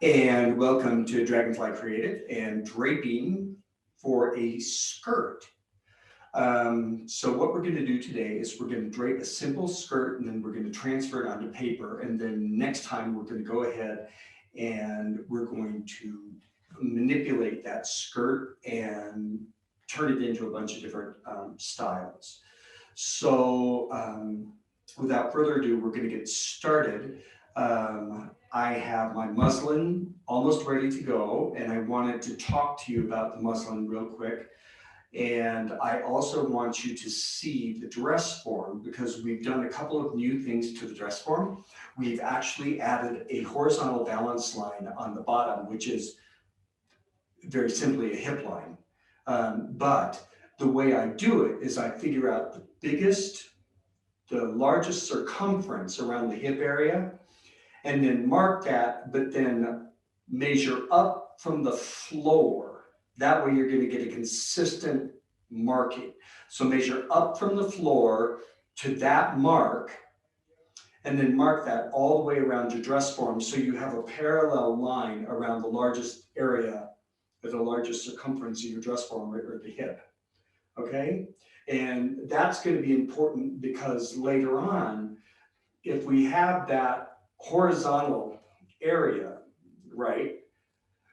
And welcome to Dragonfly Creative and Draping for a Skirt. So what we're going to do today is we're going to drape a simple skirt and then we're going to transfer it onto paper. And then next time we're going to go ahead and we're going to manipulate that skirt and turn it into a bunch of different styles. So without further ado, we're going to get started. I have my muslin almost ready to go, and I wanted to talk to you about the muslin real quick. And I also want you to see the dress form because we've done a couple of new things to the dress form. We've actually added a horizontal balance line on the bottom, which is very simply a hip line. But the way I do it is I figure out the largest circumference around the hip area, and then mark that, but then measure up from the floor. That way you're going to get a consistent marking. So measure up from the floor to that mark, and then mark that all the way around your dress form so you have a parallel line around the largest area, or the largest circumference of your dress form, or the hip. Okay? And that's going to be important because later on, if we have that horizontal area, right,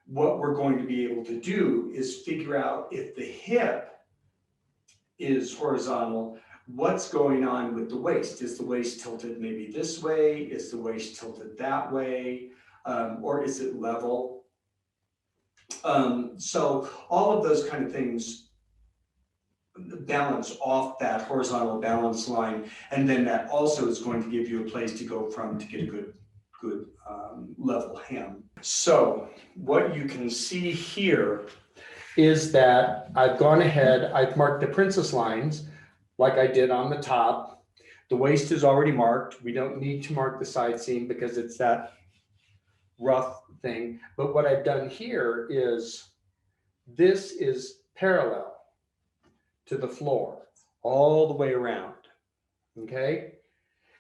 what we're going to be able to do is figure out if the hip is horizontal, what's going on with the waist. Is the waist tilted maybe this way? Is the waist tilted that way? Or is it level? So all of those kind of things balance off that horizontal balance line, and then that also is going to give you a place to go from to get a good level hem. So what you can see here is that I've gone ahead, I've marked the princess lines like I did on the top. The waist is already marked. We don't need to mark the side seam because it's that rough thing. But what I've done here is this is parallel to the floor all the way around, okay?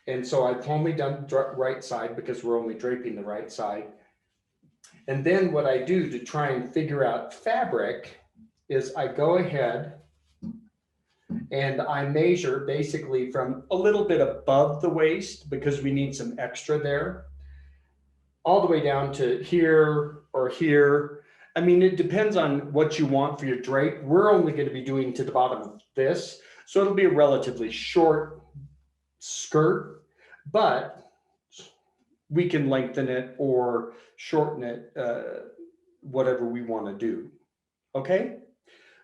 And so I've only done right side because we're only draping the right side. And then what I do to try and figure out fabric is I go ahead and I measure basically from a little bit above the waist because we need some extra there, all the way down to here or here. I mean, it depends on what you want for your drape. We're only going to be doing to the bottom of this. So it'll be a relatively short skirt, but we can lengthen it or shorten it, whatever we want to do. Okay?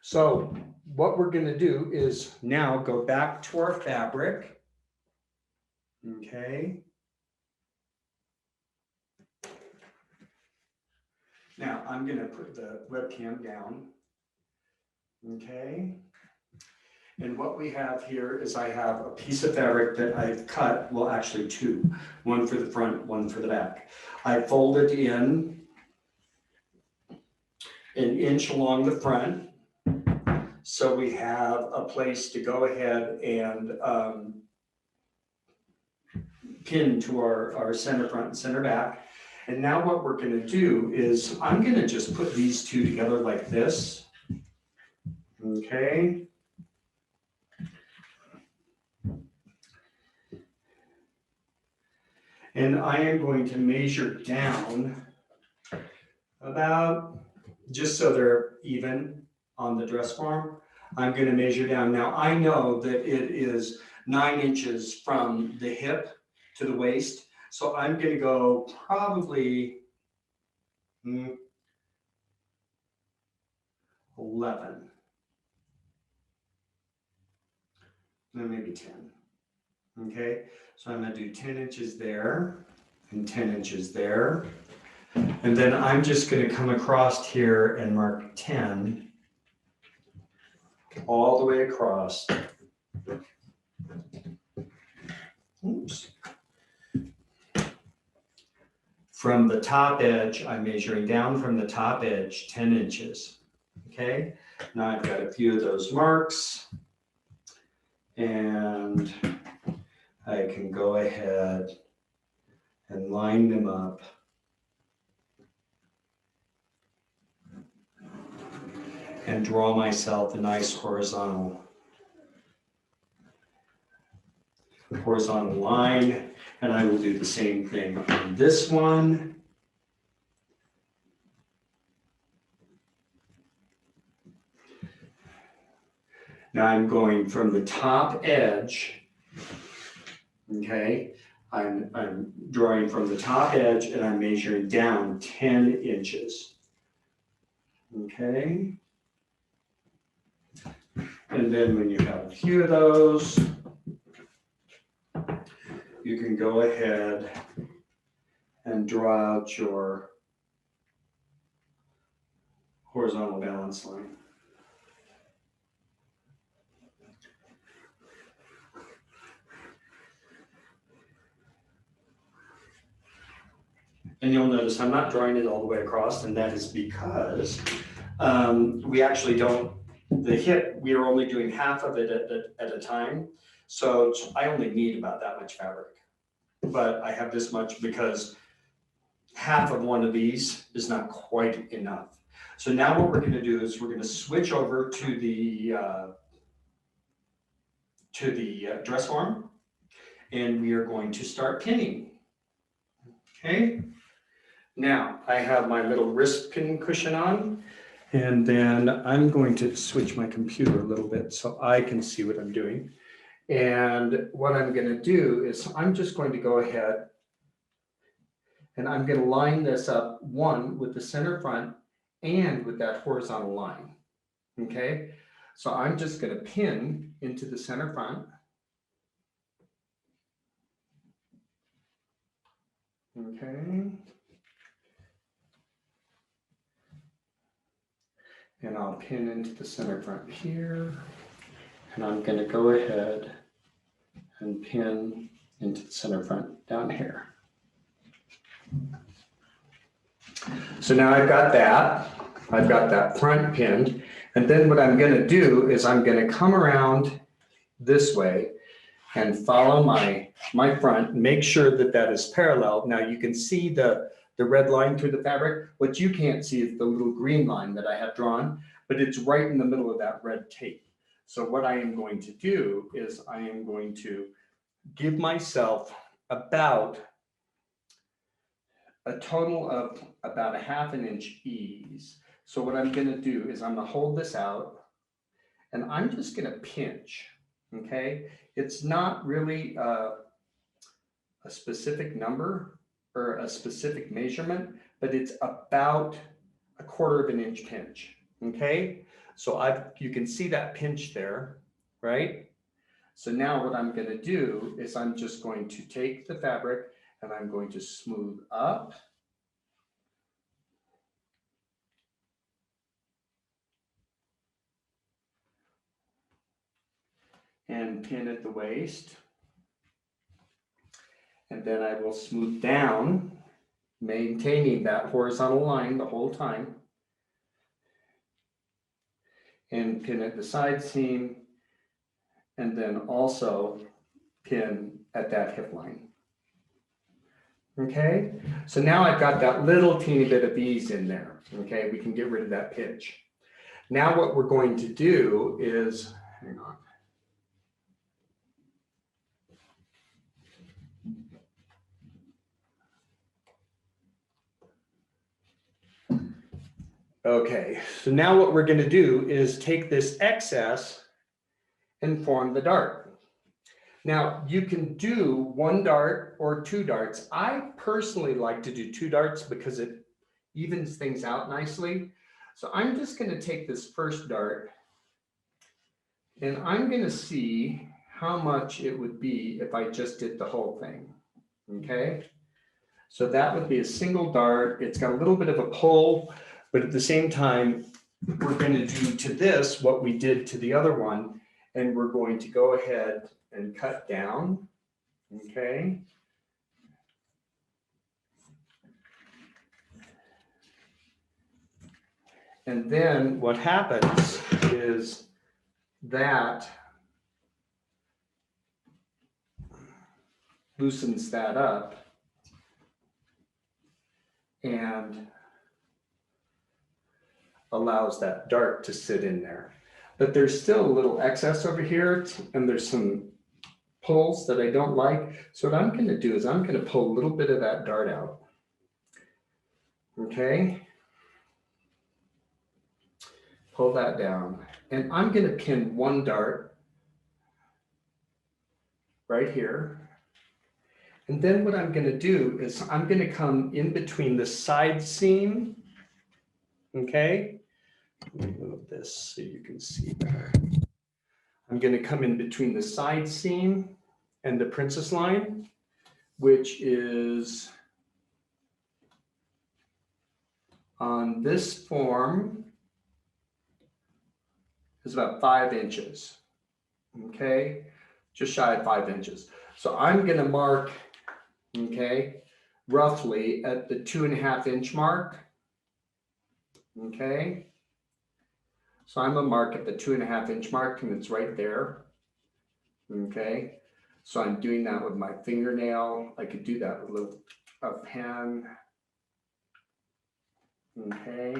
So what we're going to do is now go back to our fabric. Okay? Now I'm going to put the webcam down, okay? And what we have here is I have a piece of fabric that I've cut, well actually two, one for the front, one for the back. I folded in an inch along the front, so we have a place to go ahead and pin to our center front and center back. And now what we're going to do is I'm going to just put these two together like this. Okay. And I am going to measure down about, just so they're even on the dress form, I'm going to measure down. Now I know that it is 9 inches from the hip to the waist. So I'm going to go probably 11, and maybe 10. Okay, so I'm going to do 10 inches there and 10 inches there. And then I'm just going to come across here and mark 10 all the way across. Oops. From the top edge, I'm measuring down from the top edge 10 inches. Okay, now I've got a few of those marks, and I can go ahead and line them up and draw myself a nice horizontal line, and I will do the same thing on this one. Now I'm going from the top edge, okay? I'm drawing from the top edge and I'm measuring down 10 inches, okay? And then when you have a few of those, you can go ahead and draw out your horizontal balance line. And you'll notice I'm not drawing it all the way across, and that is because we actually don't, the hip, we are only doing half of it at a time. So I only need about that much fabric. But I have this much because half of one of these is not quite enough. So now what we're going to do is we're going to switch over to the dress form, and we are going to start pinning. Okay. Now I have my little wrist pin cushion on, and then I'm going to switch my computer a little bit so I can see what I'm doing. And what I'm going to do is I'm just going to go ahead and I'm going to line this up, one with the center front and with that horizontal line. Okay, so I'm just going to pin into the center front. Okay. And I'll pin into the center front here. And I'm going to go ahead and pin into the center front down here. So now I've got that front pinned. And then what I'm going to do is I'm going to come around this way and follow my front, make sure that that is parallel. Now you can see the red line through the fabric. What you can't see is the little green line that I have drawn, but it's right in the middle of that red tape. So what I am going to do is I am going to give myself about a total of about 1/2 inch ease. So what I'm going to do is I'm going to hold this out and I'm just going to pinch, okay? It's not really a specific number or a specific measurement, but it's about 1/4 inch pinch, okay? So you can see that pinch there, right? So now what I'm going to do is I'm just going to take the fabric and I'm going to smooth up. And pin at the waist. And then I will smooth down, maintaining that horizontal line the whole time. And pin at the side seam. And then also pin at that hip line. Okay, so now I've got that little teeny bit of ease in there. Okay, we can get rid of that pinch. Now what we're going to do is, hang on. Okay, so now what we're going to do is take this excess and form the dart. Now you can do 1 dart or 2 darts. I personally like to do 2 darts because it evens things out nicely. So I'm just going to take this first dart and I'm going to see how much it would be if I just did the whole thing. Okay, so that would be a single dart. It's got a little bit of a pull, but at the same time, we're going to do to this what we did to the other one, and we're going to go ahead and cut down, okay? And then what happens is that loosens that up, and allows that dart to sit in there. But there's still a little excess over here, and there's some pulls that I don't like. So what I'm going to do is I'm going to pull a little bit of that dart out. Okay. Pull that down. And I'm going to pin one dart right here. And then what I'm going to do is I'm going to come in between the side seam. Okay. Let me move this so you can see better. I'm going to come in between the side seam and the princess line, which is on this form is about 5 inches. Okay, just shy of 5 inches. So I'm going to mark, okay, roughly at the 2.5 inch mark. Okay. So I'm going to mark at the 2.5 inch mark, and it's right there. Okay. So I'm doing that with my fingernail. I could do that with a pen. Okay.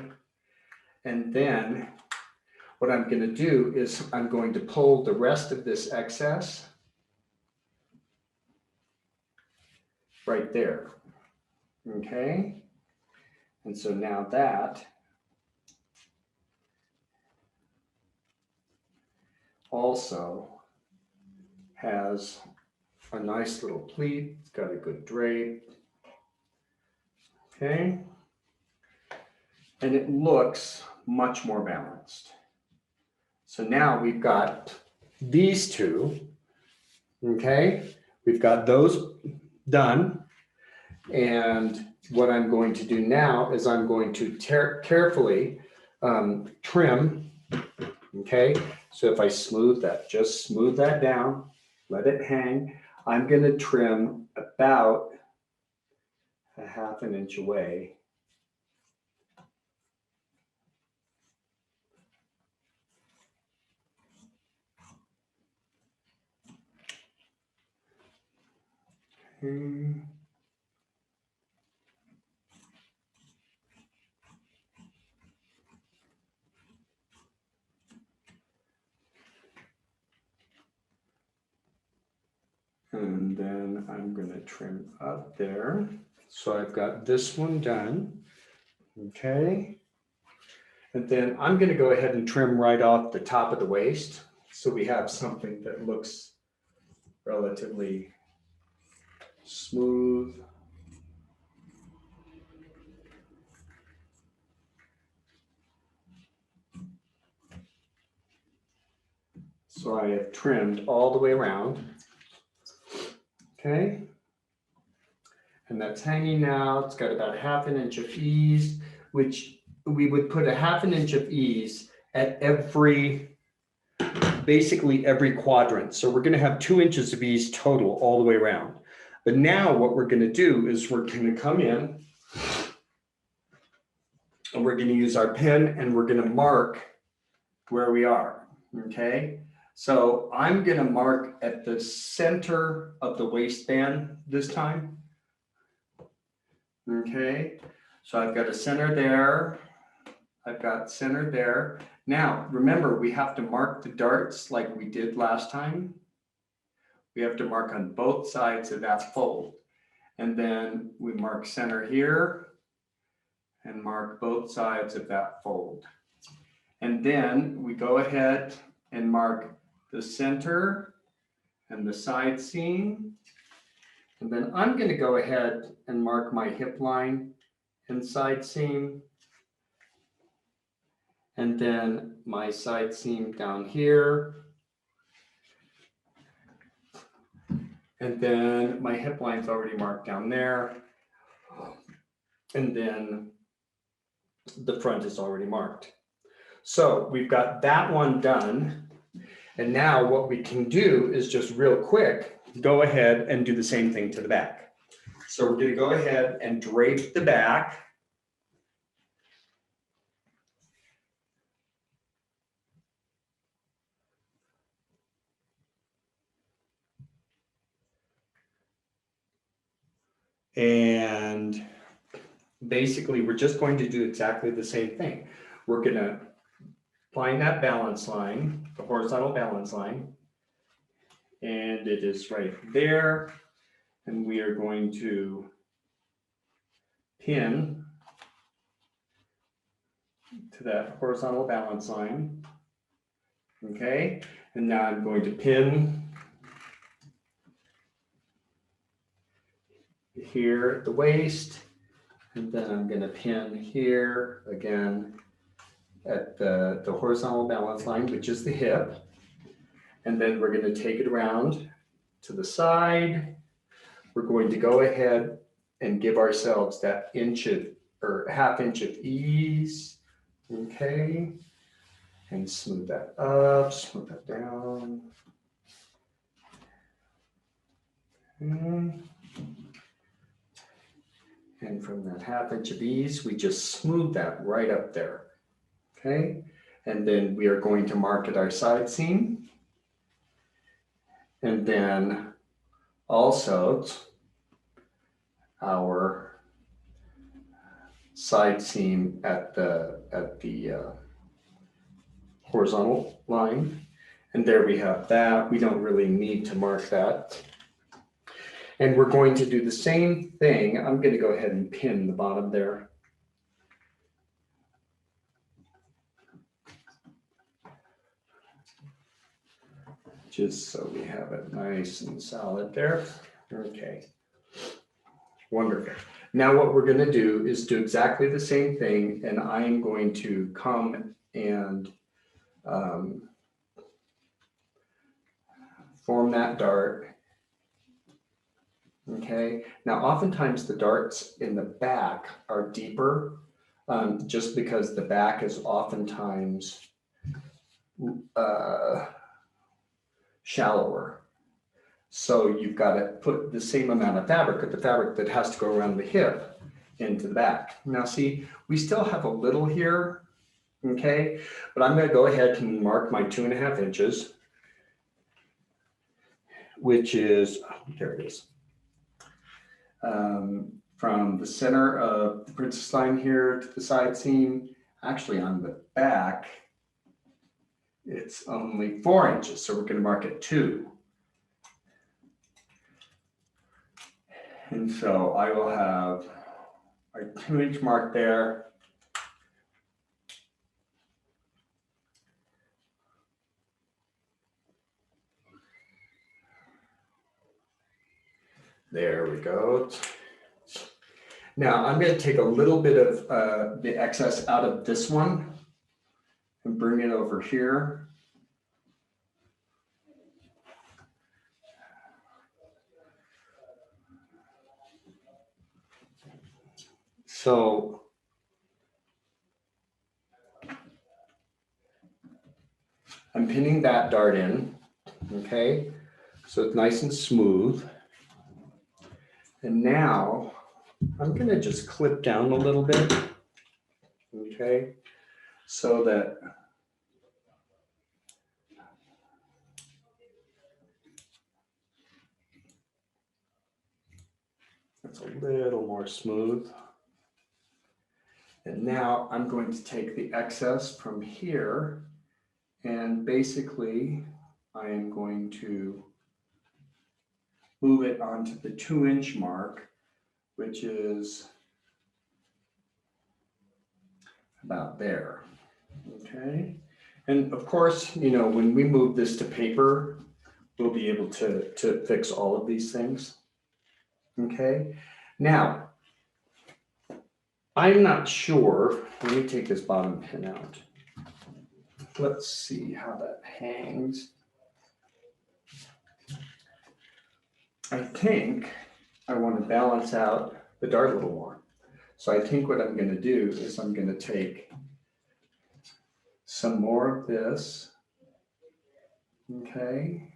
And then what I'm going to do is I'm going to pull the rest of this excess right there. Okay. And so now that also has a nice little pleat. It's got a good drape. Okay. And it looks much more balanced. So now we've got these two. Okay. We've got those done. And what I'm going to do now is I'm going to carefully trim. Okay. So if I smooth that, just smooth that down, let it hang. I'm going to trim about 1/2 inch away. Okay. And then I'm going to trim up there. So I've got this one done. Okay. And then I'm going to go ahead and trim right off the top of the waist. So we have something that looks relatively smooth. So I have trimmed all the way around. Okay. And that's hanging now. It's got about 1/2 inch of ease, which we would put 1/2 inch of ease at basically every quadrant. So we're going to have 2 inches of ease total all the way around. But now what we're going to do is we're going to come in and we're going to use our pen and we're going to mark where we are. Okay. So I'm going to mark at the center of the waistband this time. Okay. So I've got a center there. I've got center there. Now, remember, we have to mark the darts like we did last time. We have to mark on both sides of that fold. And then we mark center here and mark both sides of that fold. And then we go ahead and mark the center and the side seam. And then I'm going to go ahead and mark my hip line and side seam. And then my side seam down here. And then my hip line's already marked down there. And then the front is already marked. So we've got that one done. And now what we can do is just real quick, go ahead and do the same thing to the back. So we're going to go ahead and drape the back. And basically, we're just going to do exactly the same thing. we're going to find that balance line, the horizontal balance line, and it is right there. And we are going to pin to that horizontal balance line. Okay, and now I'm going to pin here at the waist, and then I'm going to pin here again at the horizontal balance line, which is the hip. And then we're going to take it around to the side. We're going to go ahead and give ourselves that inch of, or half inch of ease. Okay. And smooth that up, smooth that down. And from that half inch of ease, we just smooth that right up there. Okay. And then we are going to mark at our side seam. And then also our side seam at the horizontal line. And there we have that. We don't really need to mark that. And we're going to do the same thing. I'm going to go ahead and pin the bottom there. Just so we have it nice and solid there. Okay. Wonderful. Now what we're going to do is do exactly the same thing, and I'm going to come and form that dart. Okay. Now oftentimes the darts in the back are deeper, just because the back is oftentimes shallower. So you've got to put the same amount of fabric, or the fabric that has to go around the hip, into the back. Now see, we still have a little here, okay? But I'm going to go ahead and mark my 2.5 inches, which is, there it is. From the center of the princess line here to the side seam, actually on the back, it's only 4 inches. So we're going to mark it 2. And so I will have a 2-inch mark there. There we go. Now I'm going to take a little bit of the excess out of this one and bring it over here. So I'm pinning that dart in, okay? So it's nice and smooth. And now I'm going to just clip down a little bit, okay? So that it's a little more smooth. And now I'm going to take the excess from here, and basically I am going to move it onto the 2-inch mark, which is about there, okay? And of course, you know, when we move this to paper, we'll be able to fix all of these things, okay? Now, I'm not sure, let me take this bottom pin out. Let's see how that hangs. I think I want to balance out the dart a little more. So I think what I'm going to do is I'm going to take some more of this, okay?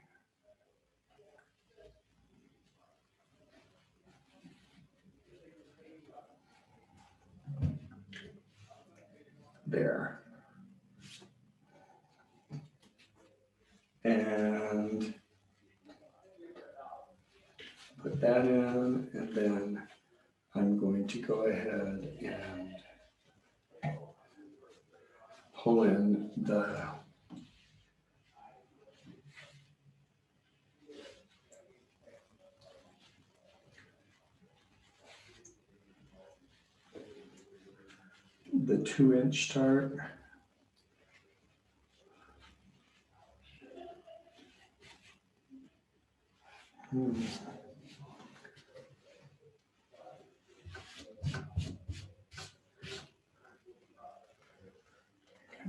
There. And put that in, and then I'm going to go ahead and pull in the 2-inch start.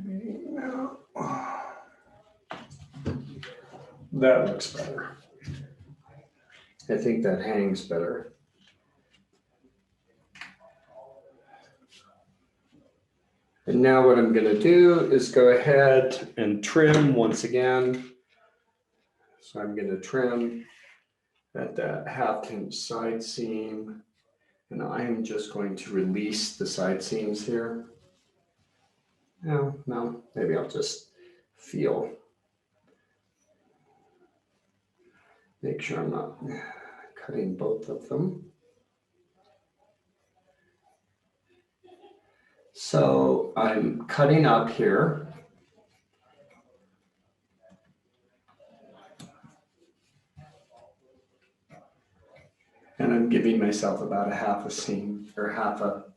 Okay, now that looks better. I think that hangs better. And now what I'm going to do is go ahead and trim once again. So I'm going to trim at that 1/2 inch side seam, and I'm just going to release the side seams here. No, maybe I'll just feel. Make sure I'm not cutting both of them. So I'm cutting up here. And I'm giving myself about 1/2 seam or 1/2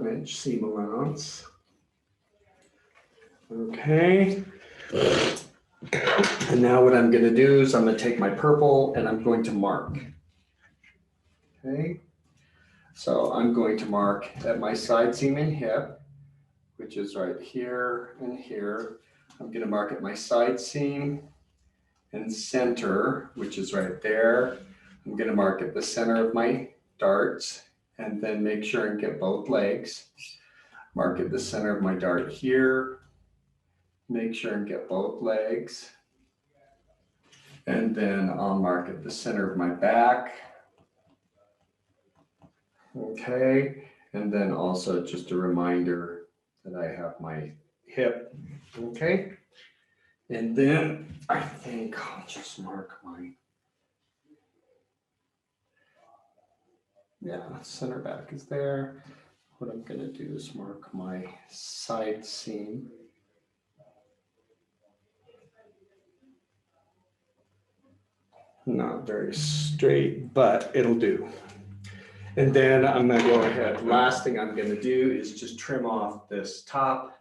inch seam allowance. Okay. And now what I'm going to do is I'm going to take my purple and I'm going to mark. Okay. So I'm going to mark at my side seam and hip, which is right here and here. I'm going to mark at my side seam and center, which is right there. I'm going to mark at the center of my darts and then make sure and get both legs. Mark at the center of my dart here. Make sure and get both legs. And then I'll mark at the center of my back. Okay. And then also just a reminder that I have my hip. Okay. And then I think I'll just mark my, center back is there. What I'm going to do is mark my side seam. Not very straight, but it'll do. And then I'm going to go ahead. Last thing I'm going to do is just trim off this top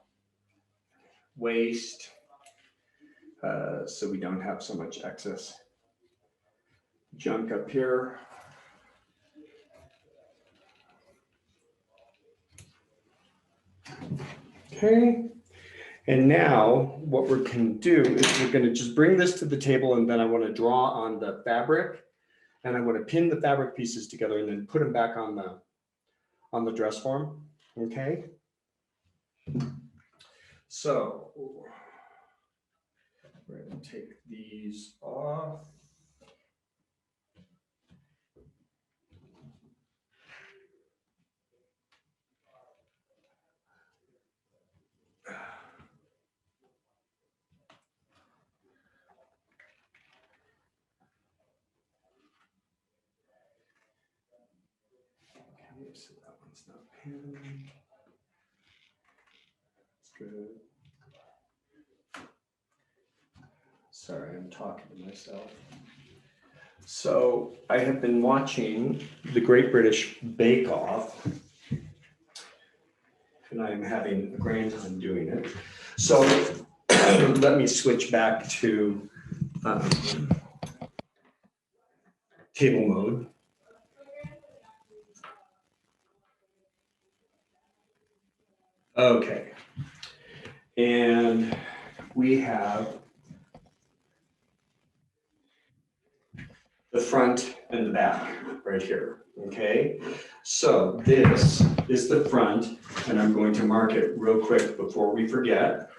waist so we don't have so much excess junk up here. Okay. And now what we're going to do is we're going to just bring this to the table, and then I want to draw on the fabric, and I want to pin the fabric pieces together and then put them back on the dress form. Okay. So we're going to take these off. Okay, so that one's not pinned. That's good. Sorry, I'm talking to myself. So I have been watching the Great British Bake Off, and I am having a grand time doing it. So let me switch back to table mode. Okay. And we have the front and the back right here. Okay. So this is the front, and I'm going to mark it real quick before we forget.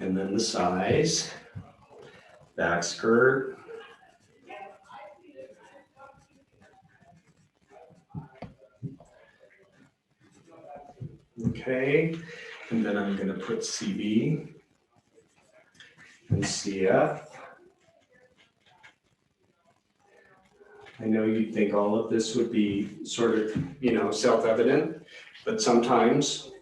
And then the size, back skirt, Okay, and then I'm going to put CB and CF. I know you'd think all of this would be sort of, self-evident, but sometimes,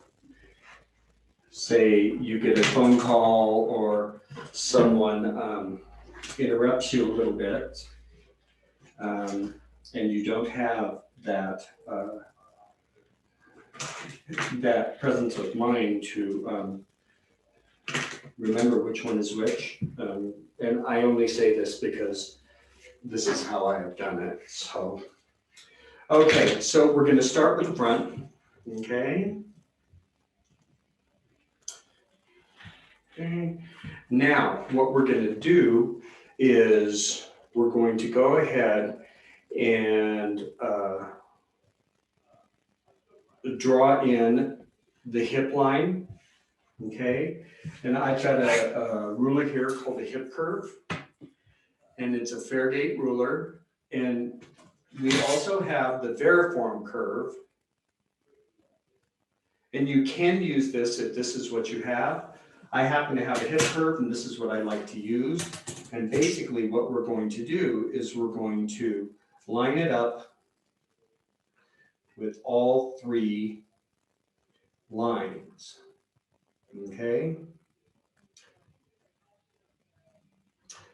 say you get a phone call or someone interrupts you a little bit, and you don't have that presence of mind to remember which one is which. And I only say this because this is how I have done it. So, okay, so we're going to start with the front. Okay. Okay. Now, what we're going to do is we're going to go ahead and draw in the hip line. Okay, and I've got a ruler here called the hip curve, and it's a fair gate ruler. And we also have the variform curve, and you can use this if this is what you have. I happen to have a hip curve, and this is what I like to use. And basically what we're going to do is we're going to line it up with all three lines. Okay,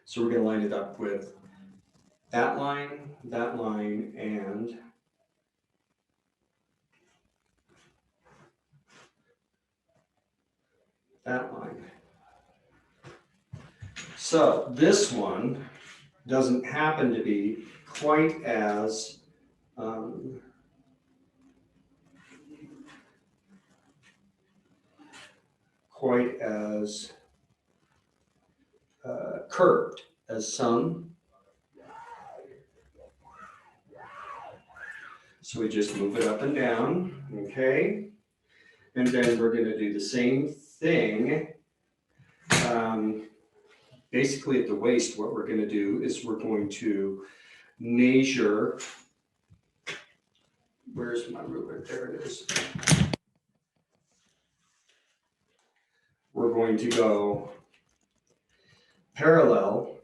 so we're going to line it up with that line, and that line. So this one doesn't happen to be quite as curved as some. So we just move it up and down, okay? And then we're going to do the same thing. Basically at the waist, what we're going to do is we're going to measure. Where's my ruler? There it is. We're going to go parallel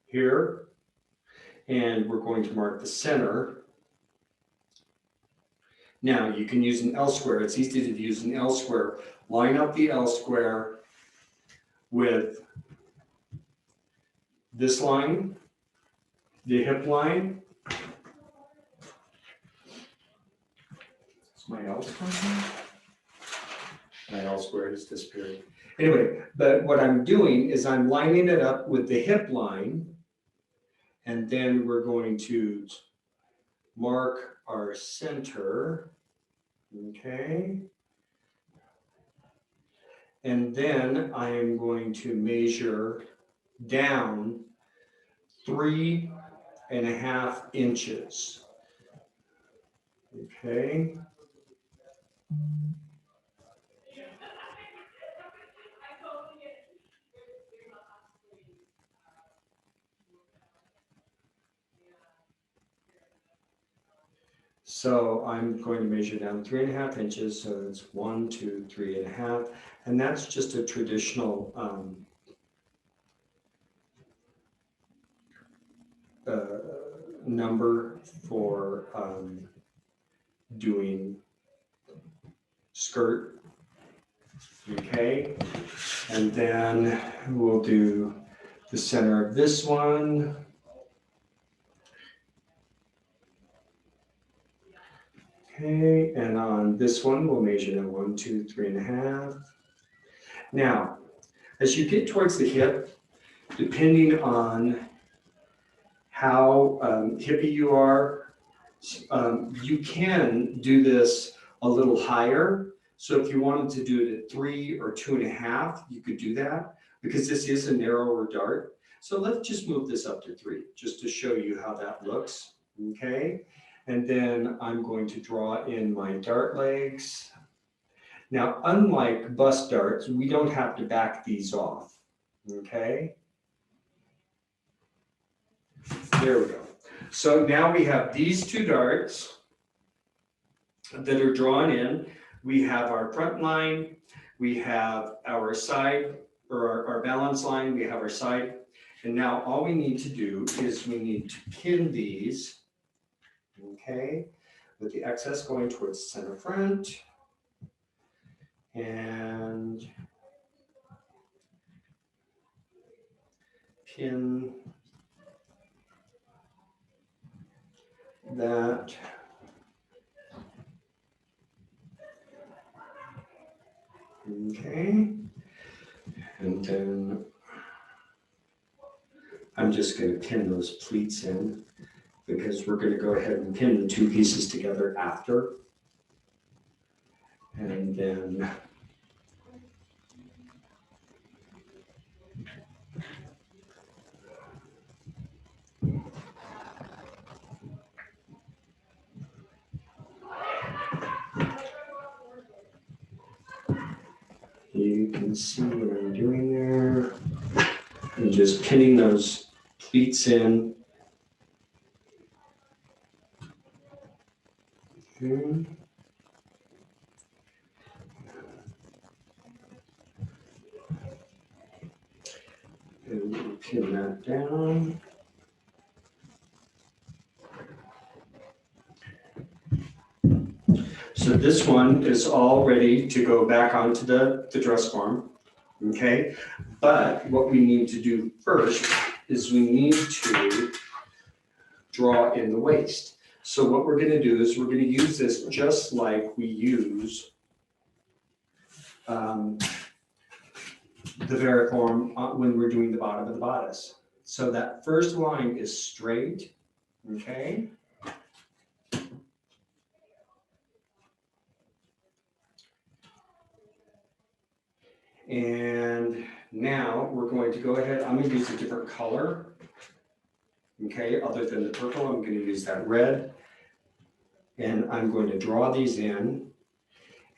here, and we're going to mark the center. Now you can use an L square. It's easy to use an L square. Line up the L square with this line, the hip line. Is my L square? My L square has disappeared. Anyway, but what I'm doing is I'm lining it up with the hip line, and then we're going to mark our center, okay? And then I am going to measure down 3.5 inches, okay? So I'm going to measure down 3.5 inches. So it's 1, 2, 3.5. And that's just a traditional number for doing skirt. Okay. And then we'll do the center of this one. Okay, and on this one, we'll measure down 1, 2, 3.5. Now, as you get towards the hip, depending on how hippie you are, you can do this a little higher. So if you wanted to do it at 3 or 2.5, you could do that because this is a narrower dart. So let's just move this up to 3, just to show you how that looks, okay? And then I'm going to draw in my dart legs. Now, unlike bust darts, we don't have to back these off, okay? There we go. So now we have these two darts that are drawn in. We have our front line, we have our side, or our balance line, we have our side. And now all we need to do is we need to pin these, okay, with the excess going towards center front. And pin that. Okay, and then I'm just going to pin those pleats in because we're going to go ahead and pin the two pieces together after. And then you can see what I'm doing there. I'm just pinning those pleats in. Okay. And we'll pin that down. So this one is all ready to go back onto the dress form, okay? But what we need to do first is we need to draw in the waist. So what we're gonna do is we're gonna use this just like we use the variform when we're doing the bottom of the bodice. So that first line is straight, okay? And now we're going to go ahead, I'm going to use a different color, okay, other than the purple. I'm going to use that red, and I'm going to draw these in.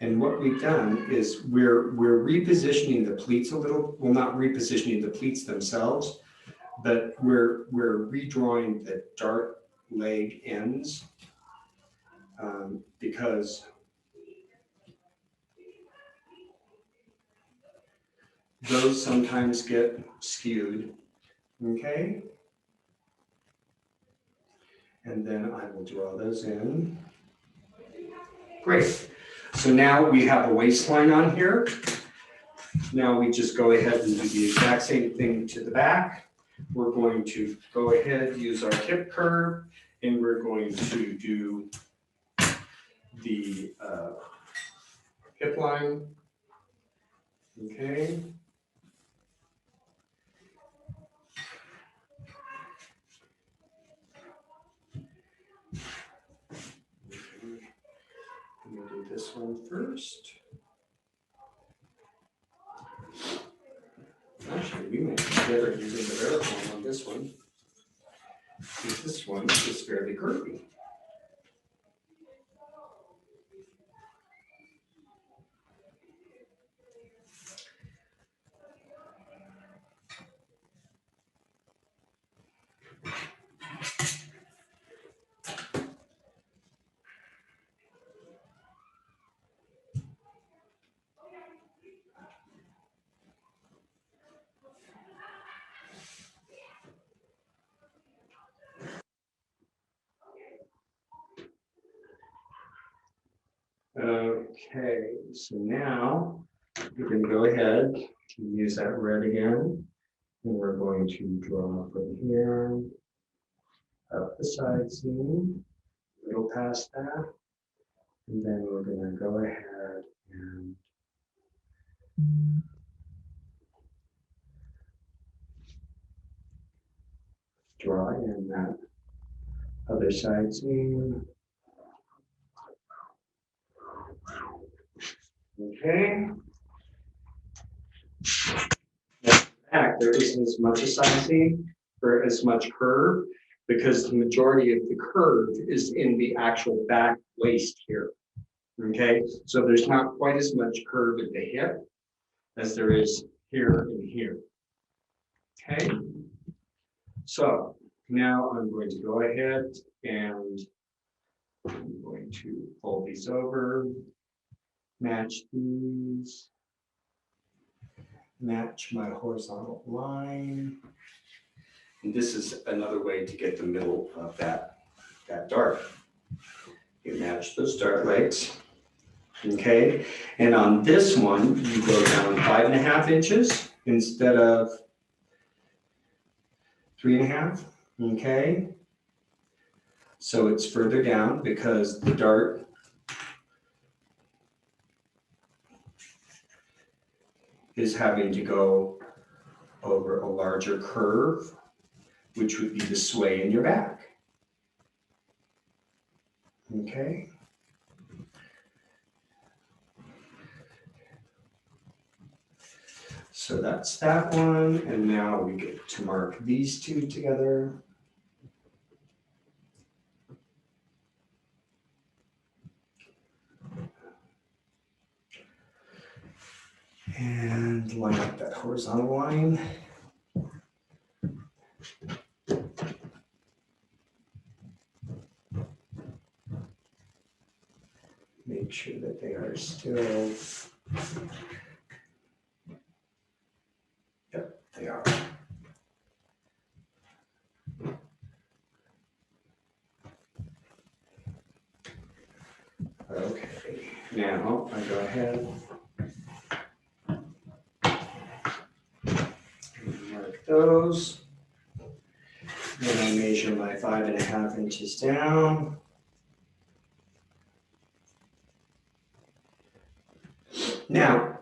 And what we've done is we're repositioning the pleats a little, well, not repositioning the pleats themselves, but we're redrawing the dart leg ends because those sometimes get skewed, okay? And then I will draw those in. Great. So now we have a waistline on here. Now we just go ahead and do the exact same thing to the back. We're going to go ahead, use our hip curve, and we're going to do the hip line. Okay. I'm going to do this one first. Actually, we may be better using the variform on this one, because this one is fairly curvy. Okay, so now we can go ahead and use that red again. And we're going to draw from here up the side seam, a little past that. And then we're going to go ahead and draw in that other side seam. Okay. Back, there isn't as much a side seam or as much curve because the majority of the curve is in the actual back waist here. Okay, so there's not quite as much curve at the hip as there is here and here. Okay, so now I'm going to go ahead and I'm going to fold these over. match these, match my horizontal line. And this is another way to get the middle of that dart. You match those dart legs, okay? And on this one, you go down 5.5 inches instead of 3.5, okay? So it's further down because the dart is having to go over a larger curve, which would be the sway in your back. Okay. So that's that one, and now we get to mark these two together. And line up that horizontal line. Make sure that they are still, yep, they are. Okay, now I go ahead and mark those. Then I measure my 5.5 inches down. Now,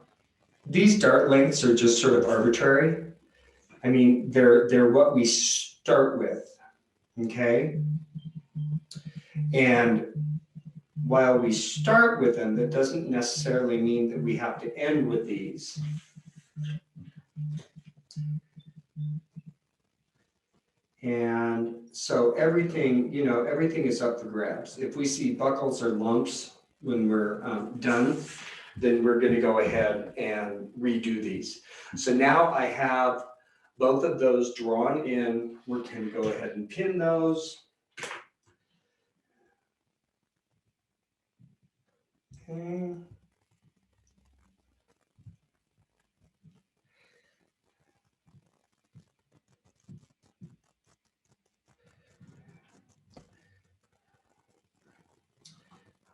these dart lengths are just sort of arbitrary. I mean, they're what we start with, okay? And while we start with them, that doesn't necessarily mean that we have to end with these. And so everything, you know, everything is up for grabs. If we see buckles or lumps when we're done, then we're going to go ahead and redo these. So now I have both of those drawn in. We're going to go ahead and pin those. Okay.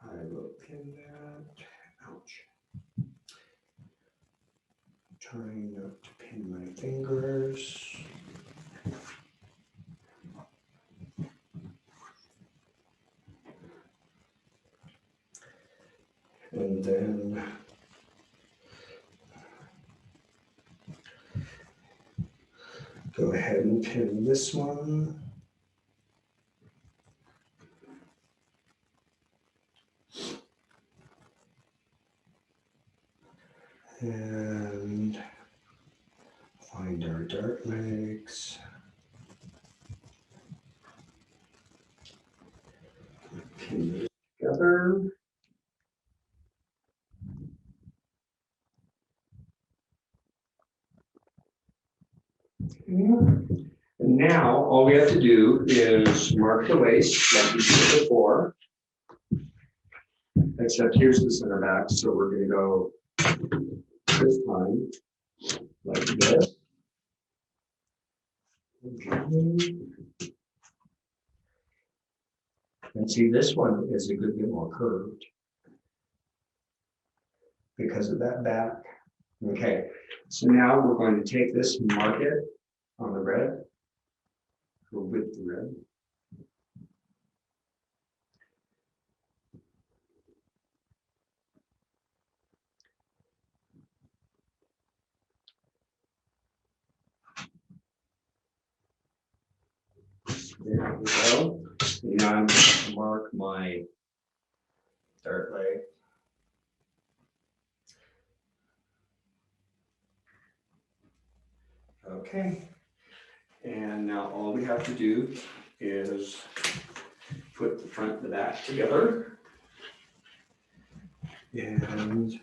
I will pin that. Ouch. Trying not to pin my fingers. And then go ahead and pin this one. And find our dart legs. Pin those together. And now all we have to do is mark the waist like we did before. Except here's the center back, so we're going to go this time like this. Okay. And see, this one is a good bit more curved because of that back. Okay, so now we're going to take this and mark it on the red, or with the red. There we go. Now I'm going to mark my dart leg. Okay, and now all we have to do is put the front and the back together. And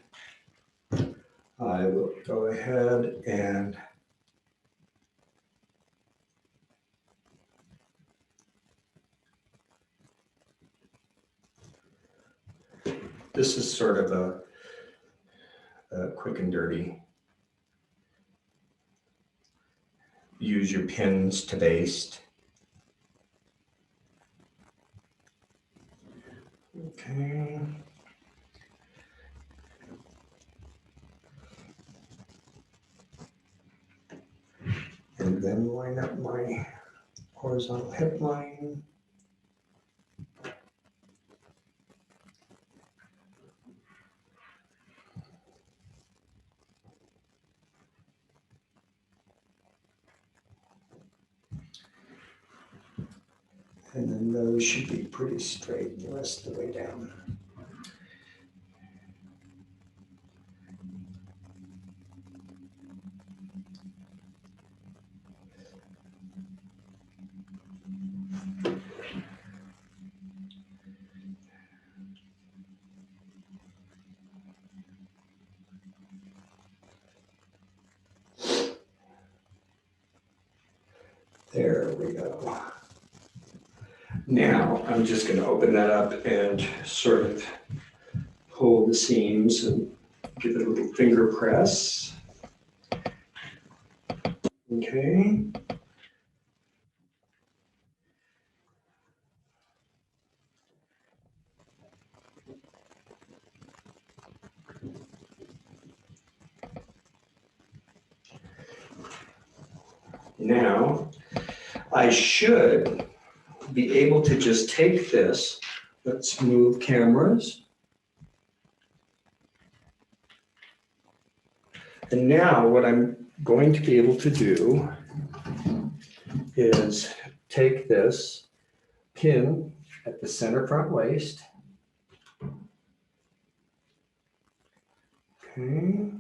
I will go ahead and this is sort of a quick and dirty. Use your pins to baste. Okay. And then line up my horizontal hip line. And then those should be pretty straight the rest of the way down. There we go. Now I'm just going to open that up and sort of pull the seams and give it a little finger press. Okay. Now I should be able to just take this. Let's move cameras. And now what I'm going to be able to do is take this pin at the center front waist. Okay.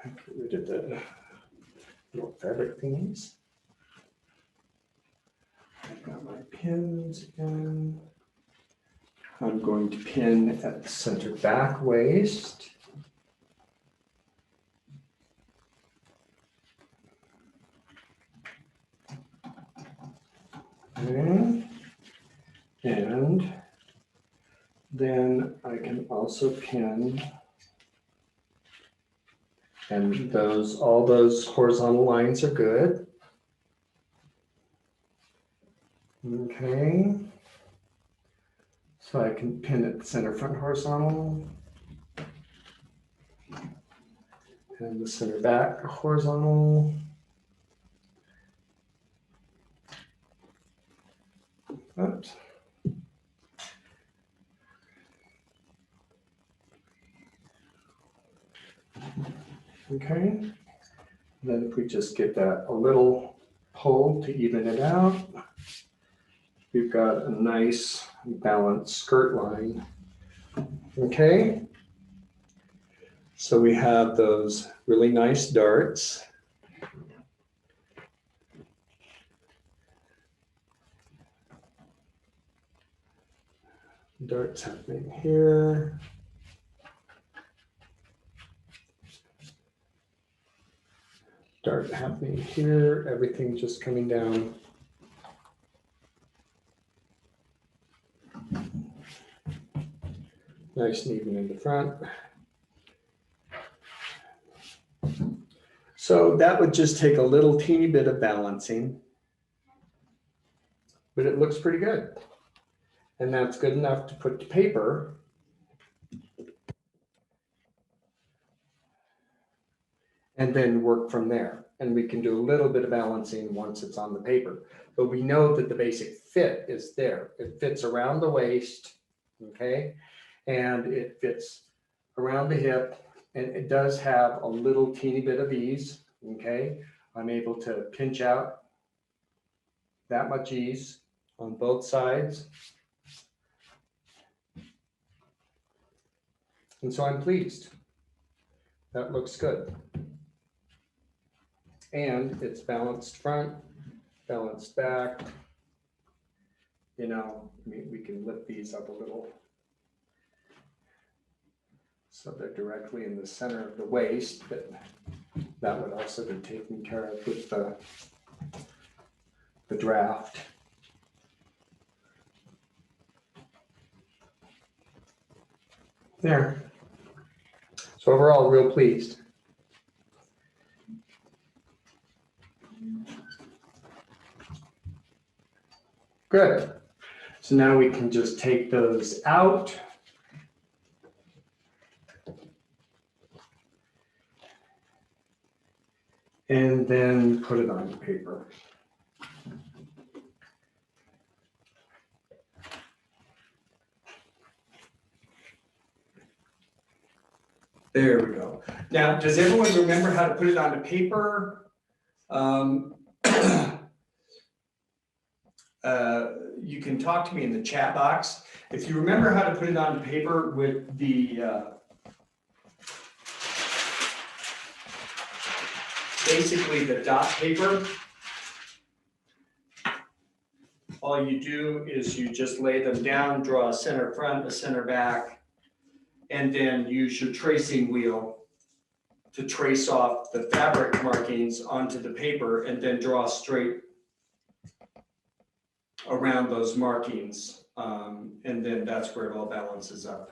Get rid of the little fabric thingies. I've got my pins again. I'm going to pin at the center back waist. Okay. And then I can also pin, and all those horizontal lines are good. Okay. So I can pin at the center front horizontal and the center back horizontal. Oops. Okay. And then if we just get that a little pull to even it out, we've got a nice balanced skirt line. Okay. So we have those really nice darts. Darts happening here. Dart happening here. Everything just coming down. Nice and even in the front. So that would just take a little teeny bit of balancing, but it looks pretty good. And that's good enough to put to paper. And then work from there. And we can do a little bit of balancing once it's on the paper. But we know that the basic fit is there. It fits around the waist, okay? And it fits around the hip. And it does have a little teeny bit of ease, okay? I'm able to pinch out that much ease on both sides. And so I'm pleased. That looks good. And it's balanced front, balanced back. You know, we can lift these up a little so they're directly in the center of the waist, but that would also be taken care of with the draft. There. So overall, real pleased. Good. So now we can just take those out. And then put it on paper. There we go. Now, does everyone remember how to put it onto paper? You can talk to me in the chat box. If you remember how to put it on paper with the basically the dot paper, all you do is you just lay them down, draw a center front, a center back, and then use your tracing wheel to trace off the fabric markings onto the paper and then draw straight around those markings. And then that's where it all balances up.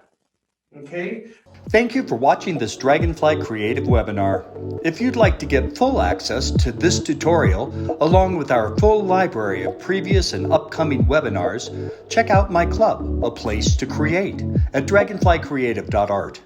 Okay. Thank you for watching this Dragonfly Creative webinar. If you'd like to get full access to this tutorial, along with our full library of previous and upcoming webinars, check out my club, A Place to Create, at dragonflycreative.art.